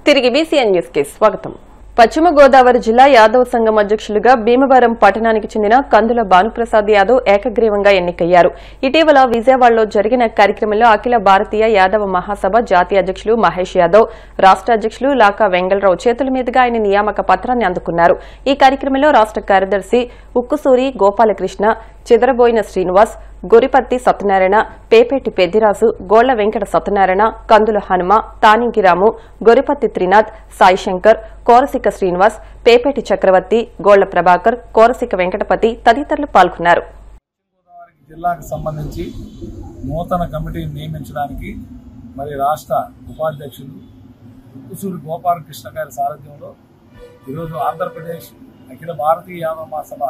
తిరిగి BCN news కి స్వాగతం. పశ్చిమ గోదావరి జిల్లా యాదవ్ సంఘం అధ్యక్షులుగా భీమవరం పట్టణానికి చెందిన కందుల భానుప్రసాద్ యాదవ్ ఏకగ్రీవంగా ఎన్నికయ్యారు. ఇటీవల విజయవాడలో జరిగిన కార్యక్రమంలో అఖిల భారతీయ యాదవ మహాసభ జాతీయ అధ్యక్షులు మహేష్ యాదవ్, రాష్ట అధ్యక్షులు లాకా వెంగళరావు చేతుల మీదుగా ఆయన నియామక పత్రాన్ని అందుకున్నారు. ఈ కార్యక్రమంలో రాష్ట కార్యదర్శి ఉక్కుసూరి గోపాలకృష్ణ, చిదరబోయిన శ్రీనివాస్, గొరిపత్తి సత్యనారాయణ, పేపేటి పెద్దిరాజు, గోళ్ల వెంకట సత్యనారాయణ, కందుల హనుమ, తానింగిరాము, గొరిపత్తి త్రినాథ్, సాయిశంకర్, కోరసిక శ్రీనివాస్, పేపేటి చక్రవర్తి, గోళ్ల ప్రభాకర్, కోరసిక వెంకటపతి తదితరులు పాల్గొన్నారు. జిల్లాకు సంబంధించి నూతన కమిటీని నియమించడానికి మరి రాష్ట్ర ఉపాధ్యక్షులు ఉక్కుసూరి గోపాలకృష్ణ గారి సారథ్యంలో ఈరోజు ఆంధ్రప్రదేశ్ అఖిల భారతీయ యాదవ మహాసభ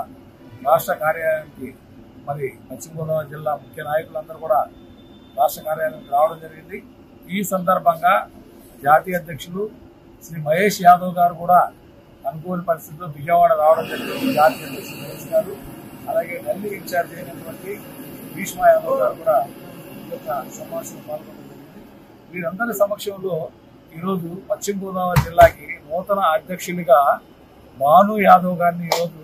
రాష్ట్ర కార్యాలయానికి మరి పశ్చిమ గోదావరి జిల్లా ముఖ్య నాయకులందరూ కూడా రాష్ట్ర కార్యాలయానికి రావడం జరిగింది. ఈ సందర్భంగా జాతీయ అధ్యక్షులు శ్రీ మహేష్ యాదవ్ గారు కూడా అనుకూల పరిస్థితుల్లో విజయవాడ రావడం జరిగింది. జాతీయ అధ్యక్షులు మహేష్ గారు, అలాగే ఢిల్లీ ఇన్ఛార్జ్ అయినటువంటి భీష్మ యాదవ్ గారు కూడా ఈ యొక్క సమావేశంలో పాల్గొనడం జరిగింది. వీరందరి సమక్షంలో ఈరోజు పశ్చిమ గోదావరి జిల్లాకి నూతన అధ్యక్షులుగా భాను యాదవ్ గారిని ఈరోజు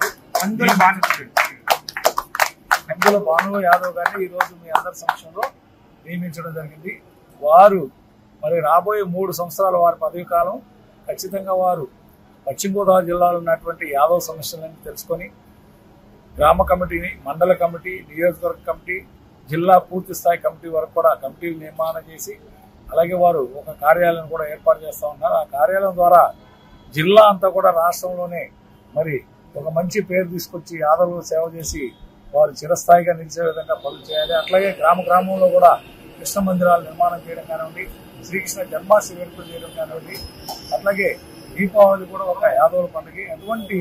కందుల భాను యాదవ్ గారిని ఈరోజు మీ అందరి సమక్షంలో నియమించడం జరిగింది. వారు మరి రాబోయే 3 సంవత్సరాల వారి పదవి కాలం ఖచ్చితంగా వారు పశ్చిమ గోదావరి జిల్లాలో ఉన్నటువంటి యాదవ్ సమస్యలను తెలుసుకొని గ్రామ కమిటీని, మండల కమిటీ, నియోజకవర్గ కమిటీ, జిల్లా పూర్తి స్థాయి కమిటీ వరకు కూడా కమిటీలు నిర్మాణం చేసి అలాగే వారు ఒక కార్యాలయం కూడా ఏర్పాటు చేస్తూ ఉన్నారు. ఆ కార్యాలయం ద్వారా జిల్లా అంతా కూడా రాష్ట్రంలోనే మరి ఒక మంచి పేరు తీసుకొచ్చి యాదవులు సేవ చేసి వారు చిరస్థాయిగా నిలిచే విధంగా పనులు చేయాలి. అట్లాగే గ్రామంలో కూడా కృష్ణ మందిరాలు నిర్మాణం చేయడం కానివ్వండి, శ్రీకృష్ణ జన్మాష్టమి వేడుకలు చేయడం కానివ్వండి, అట్లాగే దీపావళి కూడా ఒక యాదవుల పండుగ. అటువంటి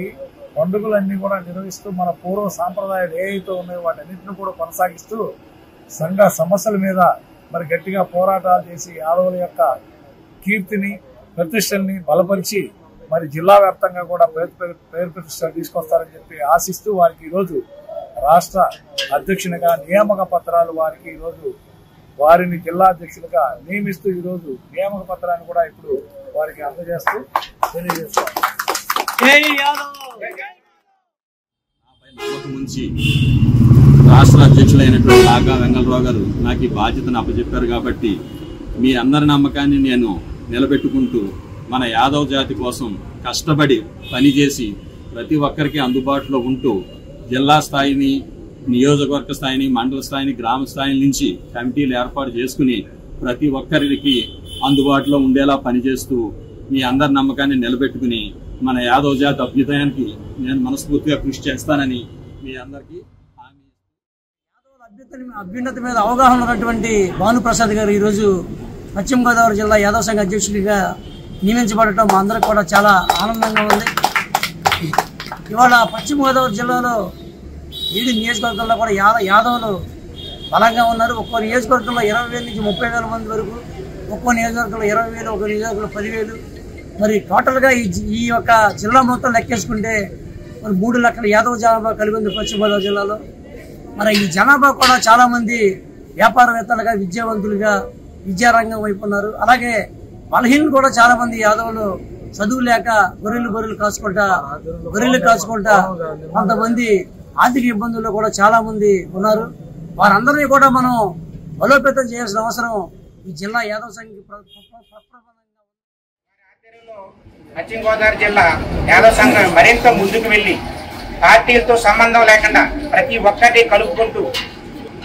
పండుగలన్నీ కూడా నిర్వహిస్తూ మన పూర్వ సాంప్రదాయాలు ఏవైతే ఉన్నాయో వాటన్నింటినీ కూడా కొనసాగిస్తూ సంఘ సమస్యల మీద మరి గట్టిగా పోరాటాలు చేసి యాదవుల యొక్క కీర్తిని, ప్రతిష్టల్ని బలపరిచి మరి జిల్లా వ్యాప్తంగా కూడా పేరు ప్రతిష్టలు తీసుకొస్తారని చెప్పి ఆశిస్తూ వారికి ఈరోజు రాష్ట్ర అధ్యక్షునిగా నియామక పత్రాలు వారికి ఈరోజు వారిని జిల్లా అధ్యక్షులుగా నియమిస్తూ ఈరోజు నియామక పత్రాన్ని కూడా ఇప్పుడు వారికి అందజేస్తూ తెలియజేస్తారు. రాష్ట్ర అధ్యక్షులైనటువంటి లాగా వెంగళరావు గారు నాకు ఈ బాధ్యతను అప్పచెప్పారు కాబట్టి మీ అందరి నమ్మకాన్ని నేను నిలబెట్టుకుంటూ మన యాదవ్ జాతి కోసం కష్టపడి పనిచేసి ప్రతి ఒక్కరికి అందుబాటులో ఉంటూ జిల్లా స్థాయిని, నియోజకవర్గ స్థాయిని, మండల స్థాయిని, గ్రామ స్థాయి నుంచి కమిటీలు ఏర్పాటు చేసుకుని ప్రతి ఒక్కరికి అందుబాటులో ఉండేలా పనిచేస్తూ మీ అందరి నమ్మకాన్ని నిలబెట్టుకుని మన యాదవ్ జాతి అభ్యుదయానికి నేను మనస్ఫూర్తిగా కృషి చేస్తానని మీ అందరికీ అభ్యున్నత మీద అవగాహన ఉన్నటువంటి భానుప్రసాద్ గారు ఈరోజు పశ్చిమ గోదావరి జిల్లా యాదవ సంఘ అధ్యక్షుడిగా నియమించబడటం మా అందరికి కూడా చాలా ఆనందంగా ఉంది. ఇవాళ పశ్చిమ గోదావరి జిల్లాలో 7 నియోజకవర్గాల్లో కూడా యాదవులు బలంగా ఉన్నారు. ఒక్కో నియోజకవర్గంలో 20,000 నుంచి 30,000 మంది వరకు, ఒక్కో నియోజకవర్గంలో 20,000, ఒక్కో నియోజకవర్గంలో 10,000. మరి టోటల్గా ఈ యొక్క జిల్లా మొత్తం లెక్కేసుకుంటే మరి 3 లక్షల యాదవ జనాభా కలిగి ఉంది పశ్చిమ గోదావరి జిల్లాలో. మరి ఈ జనాభా కూడా చాలా మంది వ్యాపారవేత్తలుగా, విద్యావంతులుగా విద్యారంగం వైపు ఉన్నారు. అలాగే బలహీనలు కూడా చాలా మంది యాదవులు చదువు లేక గొర్రెలు కాచుకుంటా కొంతమంది ఆర్థిక ఇబ్బందుల్లో కూడా చాలా మంది ఉన్నారు. వారందరినీ కూడా మనం బలోపేతం చేయాల్సిన అవసరం ఈ జిల్లా యాదవ సంఘ పశ్చిమ గోదావరి జిల్లా యాదవ సంఘం మరింత ముందుకు వెళ్లి పార్టీలతో సంబంధం లేకుండా ప్రతి ఒక్కరిని కలుపుకుంటూ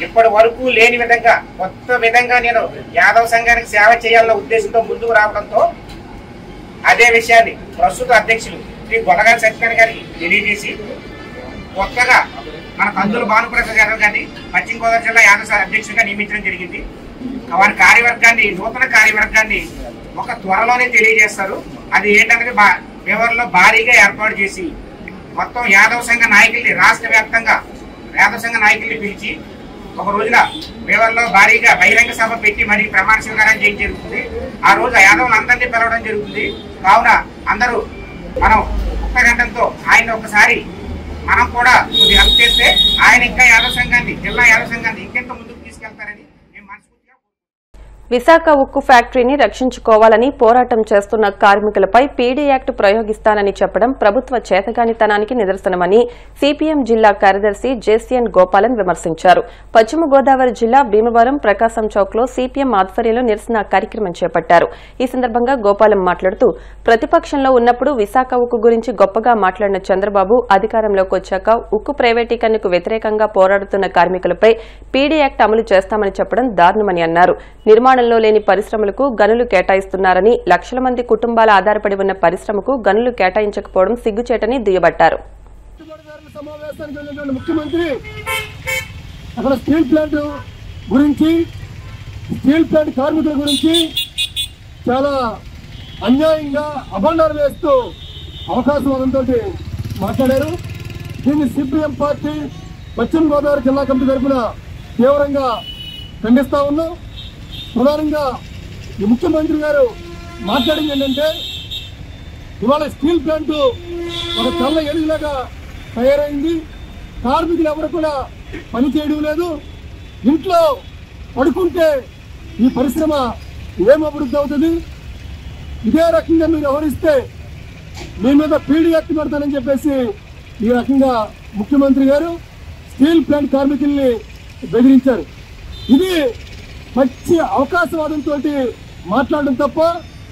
ఇప్పటి వరకు లేని విధంగా కొత్త విధంగా నేను యాదవ సంఘానికి సేవ చేయాలన్న ఉద్దేశంతో ముందుకు రావడంతో అదే విషయాన్ని ప్రస్తుత అధ్యక్షులు శ్రీ గొల్లగారి సత్యనారాయణ గారికి తెలియజేసి కొత్తగా మన కందుల భానుప్రసాద్ యాదవ్ గారిని పశ్చిమ గోదావరి జిల్లా యాదవ అధ్యక్షుడిగా నియమించడం జరిగింది. వారి కార్యవర్గాన్ని, నూతన కార్యవర్గాన్ని ఒక త్వరలోనే తెలియజేస్తారు. అది ఏంటనేది వ్యవహారంలో భారీగా ఏర్పాటు చేసి మొత్తం యాదవ సంఘ నాయకుల్ని, రాష్ట్ర వ్యాప్తంగా యాదవ సంఘ నాయకుల్ని పిలిచి ఒక రోజున వ్యవహారంలో భారీగా బహిరంగ సభ పెట్టి మరి ప్రమాణ స్వీకారం చేయడం జరుగుతుంది. ఆ రోజు యాదవులు అందరినీ పిలవడం జరుగుతుంది. కావున అందరూ మనం ఒక్క గంటలతో ఆయన ఒకసారి మనం కూడా కొద్దిగా హెల్ప్ చేస్తే ఆయన ఇంకా యాదవ సంఘాన్ని, జిల్లా యాదవ సంఘాన్ని ఇంకెంత ముందుకు తీసుకెళ్తారని మేము మనస్ఫూర్తిగా విశాఖ ఉక్కు ఫ్యాక్టరీని రక్షించుకోవాలని పోరాటం చేస్తున్న కార్మికులపై పీడీ యాక్ట్ ప్రయోగిస్తానని చెప్పడం ప్రభుత్వ చేతగానితనానికి నిదర్శనమని సిపిఎం జిల్లా కార్యదర్శి జేసీఎన్ గోపాలన్ విమర్శించారు. పశ్చిమ గోదావరి జిల్లా భీమవరం ప్రకాశం చౌక్లో సిపిఎం ఆధ్వర్యంలో నిరసన కార్యక్రమం చేపట్టారు. ఈ సందర్భంగా గోపాలం మాట్లాడుతూ ప్రతిపక్షంలో ఉన్నప్పుడు విశాఖ ఉక్కు గురించి గొప్పగా మాట్లాడిన చంద్రబాబు అధికారంలోకి వచ్చాక ఉక్కు ప్రైవేటీకరణకు వ్యతిరేకంగా పోరాడుతున్న కార్మికులపై పీడీ యాక్ట్ అమలు చేస్తామని చెప్పడం దారుణమని అన్నారు. నిర్మాణంలో లేని పరిశ్రమలకు గనులు కేటాయిస్తున్నారని, లక్షల మంది కుటుంబాల ఆధారపడి ఉన్న పరిశ్రమకు గనులు కేటాయించకపోవడం సిగ్గుచేటని దుయ్యబట్టారు. ముఖ్యమంత్రి అక్కడ స్టీల్ ప్లాంట్ గురించి, స్టీల్ ప్లాంట్ కార్మికుల గురించి చాలా అన్యాయంగా అభండాలు వేస్తూ అవకాశవాదంతో మాట్లాడారు. దీన్ని సిపిఎం పార్టీ పశ్చిమ గోదావరి జిల్లా కమిటీ తరఫున తీవ్రంగా ఖండిస్తా ఉన్నాం. ప్రధానంగా ఈ ముఖ్యమంత్రి గారు మాట్లాడింది ఏంటంటే, ఇవాళ స్టీల్ ప్లాంట్ ఒక తెల్ల ఎలుగులాగా తయారైంది. కార్మికులు ఎవరు కూడా పని చేయడం లేదు. ఇంట్లో పడుకుంటే ఈ పరిశ్రమ ఏం అభివృద్ధి అవుతుంది? ఇదే రకంగా మీరు వ్యవహరిస్తే మీ మీద పీడీ యాక్ట్ పెడతానని చెప్పేసి ఈ రకంగా ముఖ్యమంత్రి గారు స్టీల్ ప్లాంట్ కార్మికుల్ని బెదిరించారు. ఇది మంచి అవకాశవాదంతో మాట్లాడడం తప్ప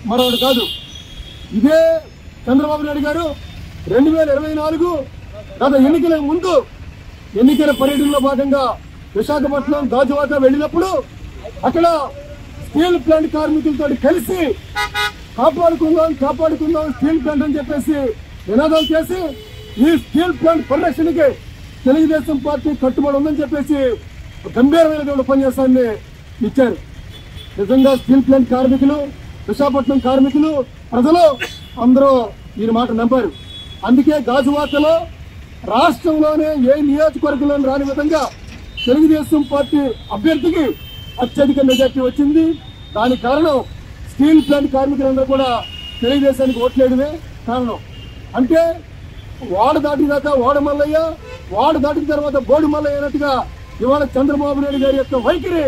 మరొకటి కాదు. ఇదే చంద్రబాబు నాయుడు గారు 2024 గత ఎన్నికల ముందు ఎన్నికల పర్యటనలో భాగంగా విశాఖపట్నం గాజువాక వెళ్ళినప్పుడు అక్కడ స్టీల్ ప్లాంట్ కార్మికులతో కలిసి కాపాడుకుందాం స్టీల్ ప్లాంట్ అని చెప్పేసి నినాదాలు చేసి ఈ స్టీల్ ప్లాంట్ పరిరక్షణకి తెలుగుదేశం పార్టీ కట్టుబడి ఉందని చెప్పేసి గంభీరమైనటువంటి ఉపన్యాసాన్ని ఇచ్చారు. నిజంగా స్టీల్ ప్లాంట్ కార్మికులు, విశాఖపట్నం కార్మికులు, ప్రజలు అందరూ ఈ మాట నమ్మారు. అందుకే గాజువాకలో రాష్ట్రంలోనే ఏ నియోజకవర్గంలోని రాని విధంగా తెలుగుదేశం పార్టీ అభ్యర్థికి అత్యధిక మెజార్టీ వచ్చింది. దానికి కారణం స్టీల్ ప్లాంట్ కార్మికులందరూ కూడా తెలుగుదేశానికి ఓట్లేయడమే కారణం. అంటే వాడు దాటిదాకా వాడు మల్లయ్య, వాడు దాటిన తర్వాత బోడు మల్లయ్య అయినట్టుగా ఇవాళ చంద్రబాబు నాయుడు గారి యొక్క వైఖరి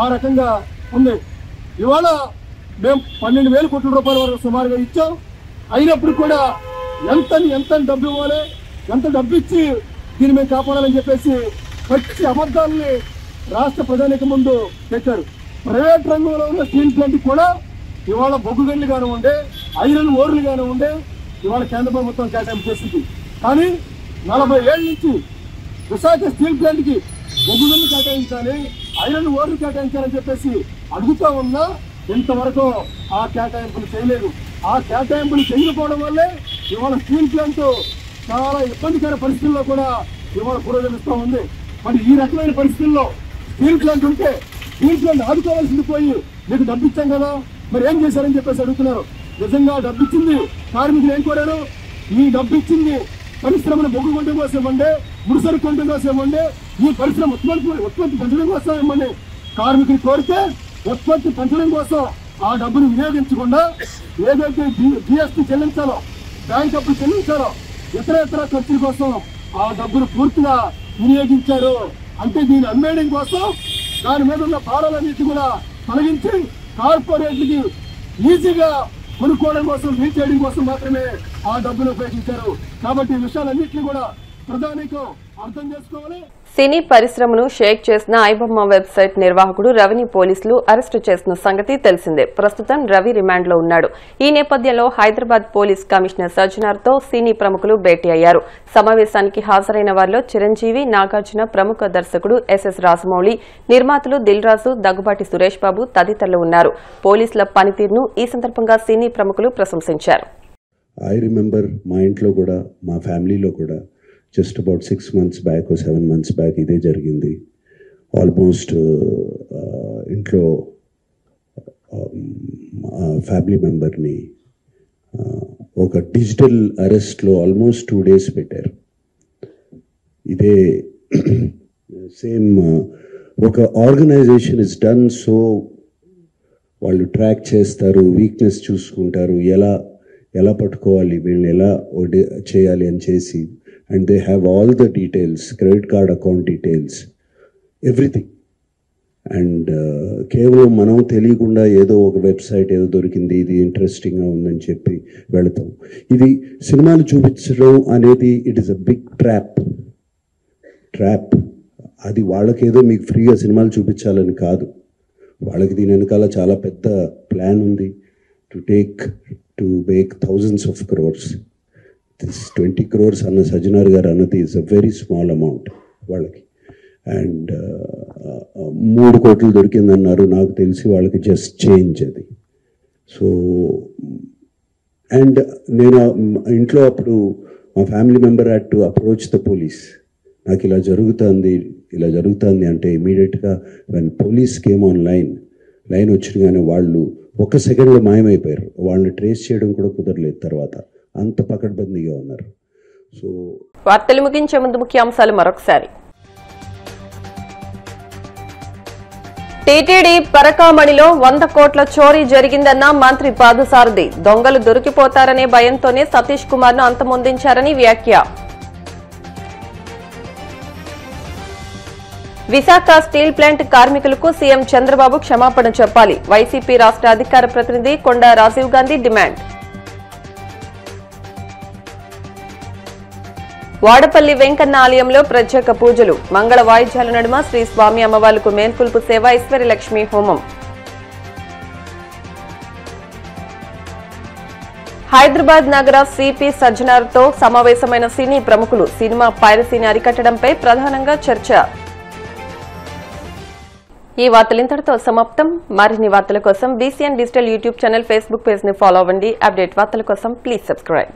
ఆ రకంగా ఉంది. ఇవాళ మేము 12,000 కోట్ల రూపాయల వరకు సుమారుగా ఇచ్చాం. అయినప్పుడు కూడా ఎంత డబ్బు ఇవ్వాలి, ఎంత డబ్బు ఇచ్చి దీన్ని మేము కాపాడాలని చెప్పేసి పచ్చి అబద్ధాలని రాష్ట్ర ప్రజానికి ముందు తెచ్చారు. ప్రైవేట్ రంగంలో ఉన్న స్టీల్ ప్లాంట్ కూడా ఇవాళ బొగ్గు గనులు గాను ఉండే, ఐరన్ ఓర్లు గాను ఉండే ఇవాళ కేంద్ర ప్రభుత్వం కేటాయింపు చేస్తుంది. కానీ 40 ఏళ్ళ నుంచి విశాఖ స్టీల్ ప్లాంట్కి బొగ్గు గనులు కేటాయించాలి, ఐరన్ ఓర్లు కేటాయించాలని చెప్పేసి అడుగుతా ఉన్నా ఇంతవరకు ఆ కేటాయింపులు చేయలేదు. ఆ కేటాయింపులు చేయకపోవడం వల్లే ఇవాళ స్టీల్ ప్లాంట్ చాలా ఇబ్బందికర పరిస్థితుల్లో కూడా ఇవాళ పురోగమిస్తూ ఉంది. మరి ఈ రకమైన పరిస్థితుల్లో స్టీల్ ప్లాంట్ ఉంటే స్టీల్ ప్లాంట్ ఆదుకోవాల్సింది పోయి మీకు డబ్బు ఇచ్చాం కదా, మరి ఏం చేశారని చెప్పేసి అడుగుతున్నారు. నిజంగా డబ్బు ఇచ్చింది కార్మికులు ఏం కోరారు? ఈ డబ్బు ఇచ్చింది పరిశ్రమను బొగ్గు కొనడం కోసం ఇవ్వండి, ముడిసరుకు కొనడం కోసం ఇవ్వండి, ఈ పరిశ్రమ ఉత్పత్తి పెంచడం కోసం ఇవ్వండి. కార్మికులు కోరితే ఉత్పత్తి పెంచడం కోసం ఆ డబ్బును వినియోగించకుండా ఏదైతే జిఎస్టీ చెల్లించాలో, బ్యాంక్ అప్పులు చెల్లించాలో, ఇతర ఖర్చుల కోసం ఆ డబ్బును పూర్తిగా వినియోగించారు. అంటే దీన్ని అమ్మేయడం కోసం దాని మీద ఉన్న భారాలన్నింటి కూడా తొలగించి కార్పొరేట్లకి ఈజీగా కొనుక్కోవడం కోసం, రీచ్ చేయడం కోసం మాత్రమే ఆ డబ్బును ఉపయోగించారు. కాబట్టి ఈ విషయాలన్నింటినీ కూడా ప్రధానికం అర్థం చేసుకోవాలి. సినీ పరిశ్రమను షేక్ చేసిన ఐబొమ్మ వెబ్సైట్ నిర్వాహకుడు రవిని పోలీసులు అరెస్టు చేసిన సంగతి తెలిసిందే. ప్రస్తుతం రవి రిమాండ్లో ఉన్నాడు. ఈ నేపథ్యంలో హైదరాబాద్ పోలీస్ కమిషనర్ సజ్జనార్తో సినీ ప్రముఖులు భేటీ అయ్యారు. సమావేశానికి హాజరైన వారిలో చిరంజీవి, నాగార్జున, ప్రముఖ దర్శకుడు ఎస్ఎస్ రాజమౌళి, నిర్మాతలు దిల్ రాజు, దగ్గుబాటి సురేష్ బాబు తదితరులు ఉన్నారు. పోలీసుల పనితీరును ఈ సందర్భంగా సినీ ప్రముఖులు ప్రశంసించారు. I remember మా ఇంట్లో కూడా, మా ఫ్యామిలీలో కూడా just about 6 months back 7 months back ఇదే జరిగింది. ఆల్మోస్ట్ ఇంట్లో ఫ్యామిలీ మెంబర్ని ఒక డిజిటల్ అరెస్ట్లో ఆల్మోస్ట్ 2 days పెట్టారు. ఇదే సేమ్ ఒక ఆర్గనైజేషన్ ఇస్ డన్ సో వాళ్ళు ట్రాక్ చేస్తారు, వీక్నెస్ చూసుకుంటారు, ఎలా పట్టుకోవాలి, వీళ్ళని ఎలా చేయాలి అని చేసి, and they have all the details, credit card account details, everything. And కేవలం మనం తెలియకుండా ఏదో ఒక వెబ్సైట్ ఏదో దొరికింది, ఇది ఇంట్రెస్టింగ్గా ఉందని చెప్పి వెళతాం. ఇది సినిమాలు చూపించడం అనేది it is a big trap. అది వాళ్ళకేదో మీకు ఫ్రీగా సినిమాలు చూపించాలని కాదు, వాళ్ళకి దీని వెనకాల చాలా పెద్ద ప్లాన్ ఉంది. To make thousands of crores. This 20 crores అన్న సజ్జనార్ గారు అన్నది is a very small amount వాళ్ళకి. అండ్ 3 కోట్లు దొరికిందన్నారు, నాకు తెలిసి వాళ్ళకి జస్ట్ చేంజ్ అది. సో అండ్ నేను ఇంట్లో అప్పుడు మా family member had to approach the police. నాకు ఇలా జరుగుతుంది అంటే ఇమీడియట్గా when police came on line వచ్చినగానే వాళ్ళు 1 సెకండ్లో మాయమైపోయారు. వాళ్ళని ట్రేస్ చేయడం కూడా కుదరలేదు తర్వాత, అంత పకడ్బందీగా ఉన్నారు. సో వార్తలు ముగించే ముందు ముఖ్యాంశాలు మరొకసారి. టీటీడీ పరకామణిలో 100 కోట్ల చోరీ జరిగిందన్న మంత్రి పార్థసారథి. దొంగలు దొరికిపోతారనే భయంతోనే సతీష్ కుమార్ ను అంతమొందించారని వ్యాఖ్య. విశాఖ స్టీల్ ప్లాంట్ కార్మికులకు సీఎం చంద్రబాబు క్షమాపణ చెప్పాలి. వైసీపీ రాష్ట్ర అధికార ప్రతినిధి కొండా రాజీవ్ గాంధీ డిమాండ్. వాడపల్లి వెంకన్న ఆలయంలో ప్రత్యేక పూజలు. మంగళ వాయిద్యాల నడుమ శ్రీ స్వామి అమ్మవార్లకు మేల్కొల్పు సేవ, ఐశ్వర్య లక్ష్మీ హోమం. హైదరాబాద్ నగర సిపి సజ్జనార్తో సమావేశమైన సినీ ప్రముఖులు. సినిమా పైరసీని అరికట్టడంపై ప్రధానంగా చర్చ. ఈ వార్తలు ఇంతటితో సమాప్తం. మరిన్ని వార్తల కోసం BCN digital YouTube channel, Facebook page ని ఫాలో అవ్వండి. అప్డేట్ వార్తల కోసం ప్లీజ్ సబ్స్క్రైబ్.